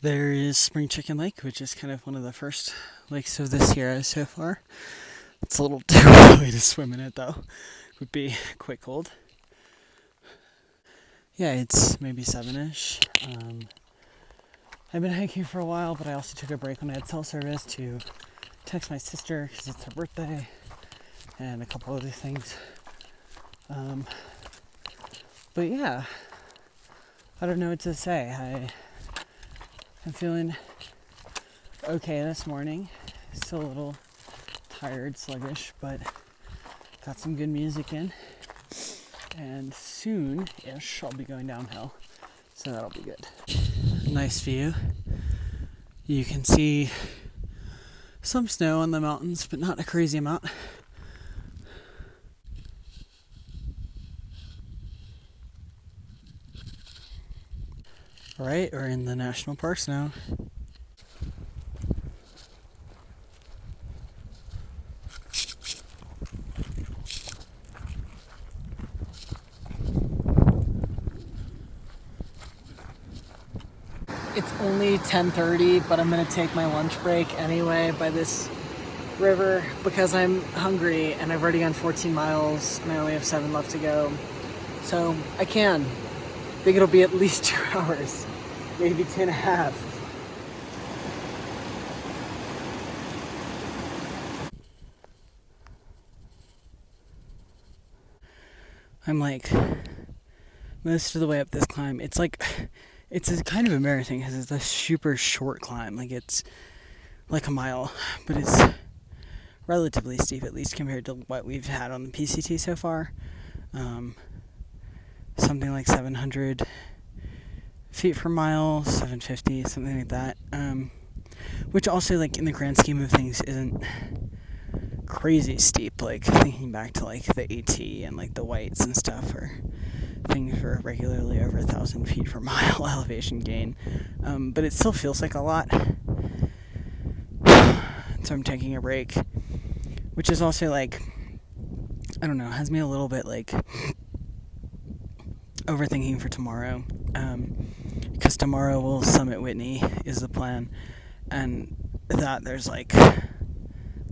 There is Spring Chicken Lake, which is kind of one of the first lakes of the Sierra so far. It's a little too early to swim in it though. It would be quite cold. Yeah, it's maybe 7-ish. I've been hiking for a while, but I also took a break when I had cell service to text my sister because it's her birthday and a couple other things. But yeah, I don't know what to say. I'm feeling okay this morning. Still a little tired, sluggish, but got some good music in. And soon-ish, I'll be going downhill, so that'll be good. Nice view. You can see some snow on the mountains, but not a crazy amount. Alright, we're in the national parks now. It's only 10:30, but I'm gonna take my lunch break anyway by this river because I'm hungry and I've already gone 14 miles and I only have 7 left to go. So I think it'll be at least 2 hours, maybe 2.5. I'm like most of the way up this climb. It's a kind of a marathon because it's a super short climb. Like it's like a mile, but it's relatively steep, at least compared to what we've had on the PCT so far. Something like 700 feet per mile, 750, something like that. Which also, like in the grand scheme of things, isn't crazy steep. Like thinking back to like the AT and like the whites and stuff, or things were regularly over 1,000 feet per mile elevation gain. But it still feels like a lot. So I'm taking a break, which is also like, I don't know, has me a little bit like overthinking for tomorrow. Because tomorrow we'll summit Whitney is the plan, and that there's like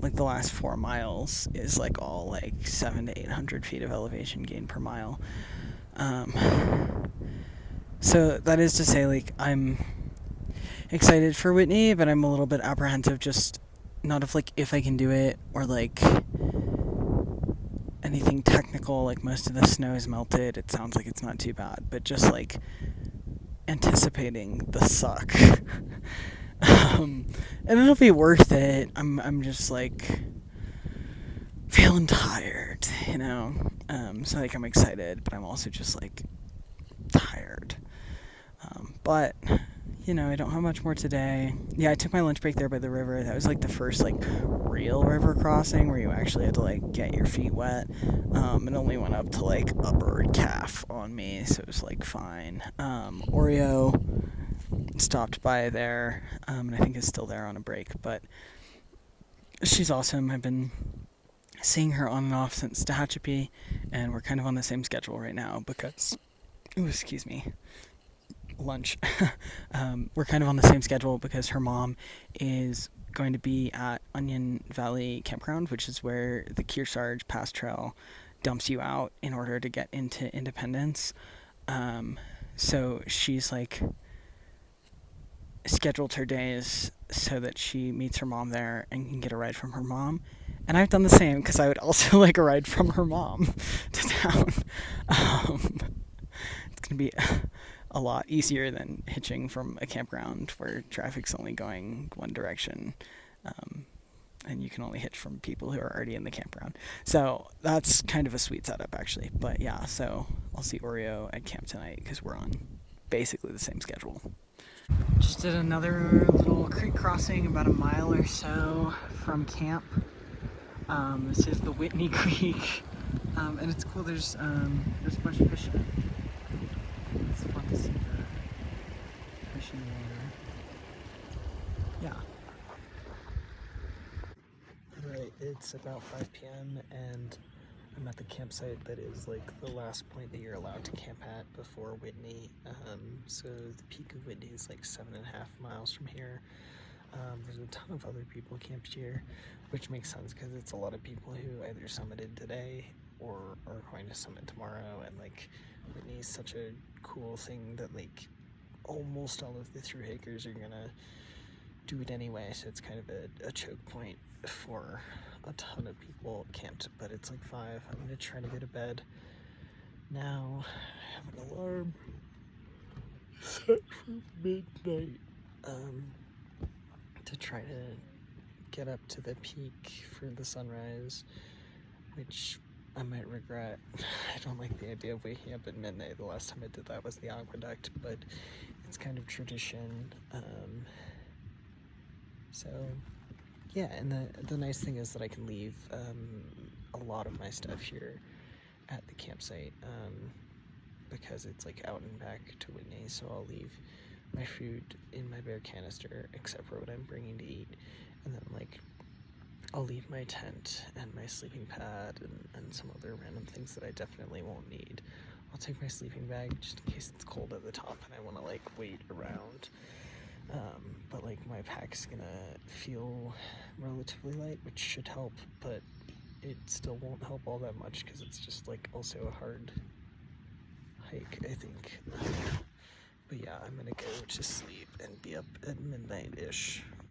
the last 4 miles is like all like 700 to 800 feet of elevation gain per mile. So that is to say, like, I'm excited for Whitney, but I'm a little bit apprehensive, just not of like if I can do it or like anything technical. Like most of the snow is melted. It sounds like it's not too bad, but just like anticipating the suck. And it'll be worth it. I'm just like feeling tired, you know. So like I'm excited, but I'm also just like tired. But you know, I don't have much more today. Yeah, I took my lunch break there by the river. That was like the first like real river crossing where you actually had to like get your feet wet. It only went up to like upper calf on me, so it was like fine. Oreo stopped by there, and I think is still there on a break, but she's awesome. I've been seeing her on and off since Tehachapi, and we're kind of on the same schedule right now because, excuse me, lunch. We're kind of on the same schedule because her mom is going to be at Onion Valley Campground, which is where the Kearsarge Pass Trail dumps you out in order to get into Independence. So she's like scheduled her days so that she meets her mom there and can get a ride from her mom. And I've done the same because I would also like a ride from her mom to town. It's going to be a lot easier than hitching from a campground where traffic's only going one direction. And you can only hitch from people who are already in the campground. So that's kind of a sweet setup, actually. But yeah, so I'll see Oreo at camp tonight because we're on basically the same schedule. Just did another little creek crossing about a mile or so from camp. This is the Whitney Creek, and it's cool. There's a bunch of fish in it. It's fun to see the fish in the water. Yeah. Right, it's about 5 p.m. and I'm at the campsite that is like the last point that you're allowed to camp at before Whitney. So the peak of Whitney is like 7.5 miles from here. There's a ton of other people camped here, which makes sense because it's a lot of people who either summited today or are going to summit tomorrow. And like Whitney is such a cool thing that like almost all of the thru hikers are gonna do it anyway, so it's kind of a choke point for a ton of people camped. But it's like 5. I'm gonna try to go to bed now. I have an alarm set for midnight to try to get up to the peak for the sunrise, which I might regret. I don't like the idea of waking up at midnight. The last time I did that was the aqueduct, but it's kind of tradition. So yeah, and the nice thing is that I can leave a lot of my stuff here at the campsite because it's like out and back to Whitney, so I'll leave my food in my bear canister except for what I'm bringing to eat, and then like I'll leave my tent and my sleeping pad and some other random things that I definitely won't need. I'll take my sleeping bag just in case it's cold at the top and I want to like wait around. But like my pack's gonna feel relatively light, which should help, but it still won't help all that much because it's just like also a hard hike, I think. But yeah, I'm gonna go to sleep and be up at midnight-ish.